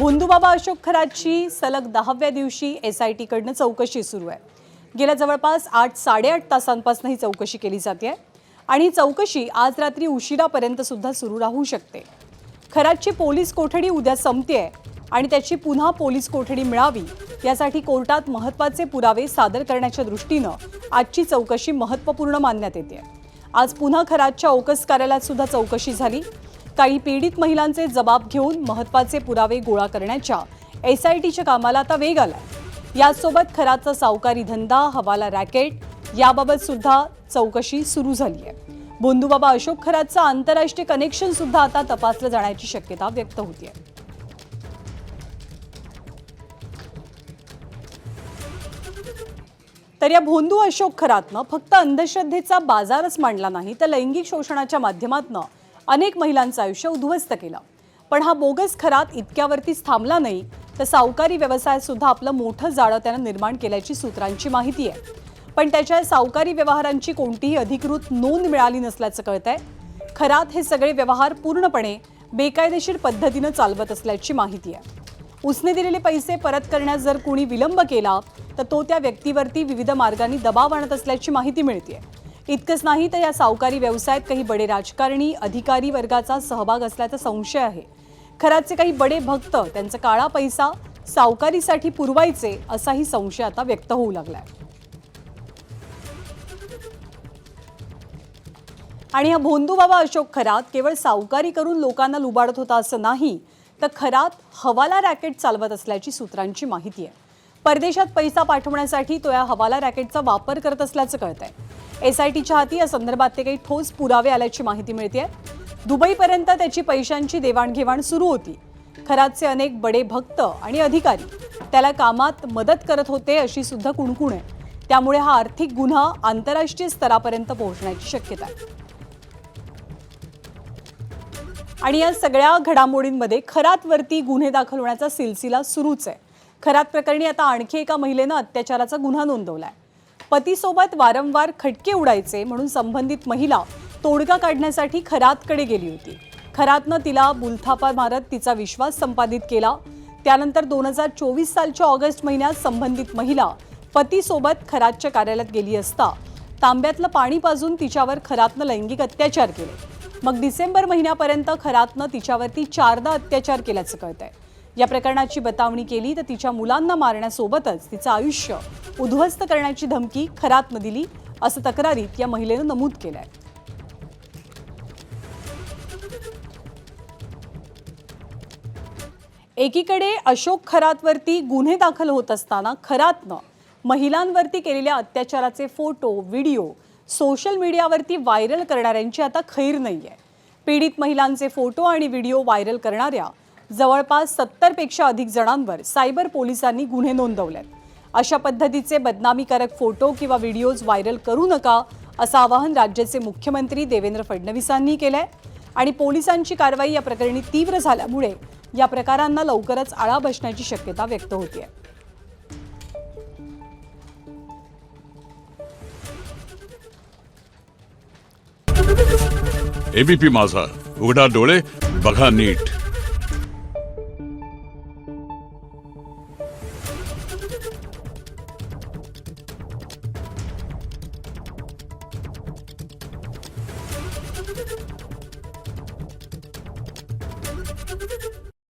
भोंदूबाबा अशोक खरातची सलग 10व्या दिवशी SIT कडनं चौकशी सुरू आहे। गेल्या जवळपास 8-8.5 तासांपासून ही चौकशी केली जाते आणि ही चौकशी आज रात्री उशिरापर्यंत सुद्धा सुरू राहू शकते। खरातची पोलीस कोठडी उद्या संपते आणि त्याची पुन्हा पोलीस कोठडी मिळावी यासाठी कोर्टात महत्त्वाचे पुरावे सादर करण्याच्या दृष्टीने आजची चौकशी महत्त्वपूर्ण मानण्यात येते। आज पुन्हा खरातच्या ओकस कार्यालयात सुद्धा चौकशी झाली। काही पीडित महिलांचे जबाब घेऊन महत्त्वाचे पुरावे गोळा करण्याच्या SITच्या कामाला आता वेग आलाय। यासोबत खरातचा सावकारी धंदा, हवाला रॅकेट याबाबत सुद्धा चौकशी सुरू झाली आहे। भोंदूबाबा अशोक खरातचं आंतरराष्ट्रीय कनेक्शन सुद्धा आता तपासलं जाण्याची शक्यता व्यक्त होतीये। तर या भोंदू अशोक खरातनं फक्त अंधश्रद्धेचा बाजारच मांडला नाही, तर लैंगिक शोषणाच्या माध्यमातून अनेक महिलांचं आयुष्य उद्ध्वस्त केलं। पण हा बोगस खरात इतक्यावरतीच थांबला नाही, तर सावकारी व्यवसायात सुद्धा आपलं मोठं जाळं त्यानं निर्माण केल्याची सूत्रांची माहिती आहे। पण त्याच्या सावकारी व्यवहारांची कोणतीही अधिकृत नोंद मिळाली नसल्याचं कळतंय। खरात हे सगळे व्यवहार पूर्णपणे बेकायदेशीर पद्धतीनं चालवत असल्याची माहिती आहे। उसने दिलेले पैसे परत करण्यास जर कोणी विलंब केला तर तो त्या व्यक्तीवरती विविध मार्गांनी दबाव आणत असल्याची माहिती मिळते। इतकंच नाही तर या सावकारी व्यवसायात काही बडे राजकारणी, अधिकारी वर्गाचा सहभाग असल्याचा संशय आहे। खरातचे काही बडे भक्त त्यांचा काळा पैसा सावकारीसाठी पुरवायचे असाही संशय आता व्यक्त होऊ लागलाय। आणि हा भोंदूबाबा अशोक खरात केवळ सावकारी करून लोकांना लुबाडत होता असं नाही, तर खरात हवाला रॅकेट चालवत असल्याची सूत्रांची माहिती आहे। परदेशात पैसा पाठवण्यासाठी तो या हवाला रॅकेटचा वापर करत असल्याचं कळतंय। SITच्या हाती या संदर्भात ते काही ठोस पुरावे आल्याची माहिती मिळते। दुबईपर्यंत त्याची पैशांची देवाणघेवाण सुरू होती। खरातचे अनेक बडे भक्त आणि अधिकारी त्याला कामात मदत करत होते अशी सुद्धा कुणकुण आहे। त्यामुळे हा आर्थिक गुन्हा आंतरराष्ट्रीय स्तरापर्यंत पोहोचण्याची शक्यता आहे। आणि या सगळ्या घडामोडींमध्ये खरातवरती गुन्हे दाखल होण्याचा सिलसिला सुरूच आहे। खरात प्रकरणी आता आणखी एका महिलेनं अत्याचाराचा गुन्हा नोंदवलाय। पतीसोबत वारंवार खटके उडायचे म्हणून संबंधित महिला तोडगा काढण्यासाठी खरातकडे गेली होती। खरातनं तिला बुलथापा मारत तिचा विश्वास संपादित केला। त्यानंतर 2024 सालच्या ऑगस्ट महिन्यात संबंधित महिला पतीसोबत खरातच्या कार्यालयात गेली असता तांब्यातलं पाणी पाजून तिच्यावर खरातनं लैंगिक अत्याचार केले। मग डिसेंबर महिन्यापर्यंत खरातनं तिच्यावरती 4दा अत्याचार केल्याचं कळतंय। या प्रकरणाची बतावणी केली तर तिच्या मुलांना मारण्यासोबतच तिचं आयुष्य उद्ध्वस्त करण्याची धमकी खरातनं दिली असं तक्रारीत या महिलेनं नमूद केलंय। एकीकडे अशोक खरातवरती गुन्हे दाखल होत असताना खरातनं महिलांवरती केलेल्या अत्याचाराचे फोटो, व्हिडिओ सोशल मीडियावरती व्हायरल करणाऱ्यांची आता खैर नाहीये। पीडित महिलांचे फोटो आणि व्हिडिओ व्हायरल करणाऱ्या जवळपास 70 पेक्षा अधिक जणांवर सायबर पोलिसांनी गुन्हे नोंदवलेत। अशा पद्धतीचे बदनामीकारक फोटो किंवा व्हिडिओज व्हायरल करू नका असं आवाहन राज्याचे मुख्यमंत्री देवेंद्र फडणवीसांनी केलंय। आणि पोलिसांची कारवाई या प्रकरणी तीव्र झाल्यामुळे या प्रकारांना लवकरच आळा बसण्याची शक्यता व्यक्त होतीये। ABP माझा, उघडा डोळे बघा नीट।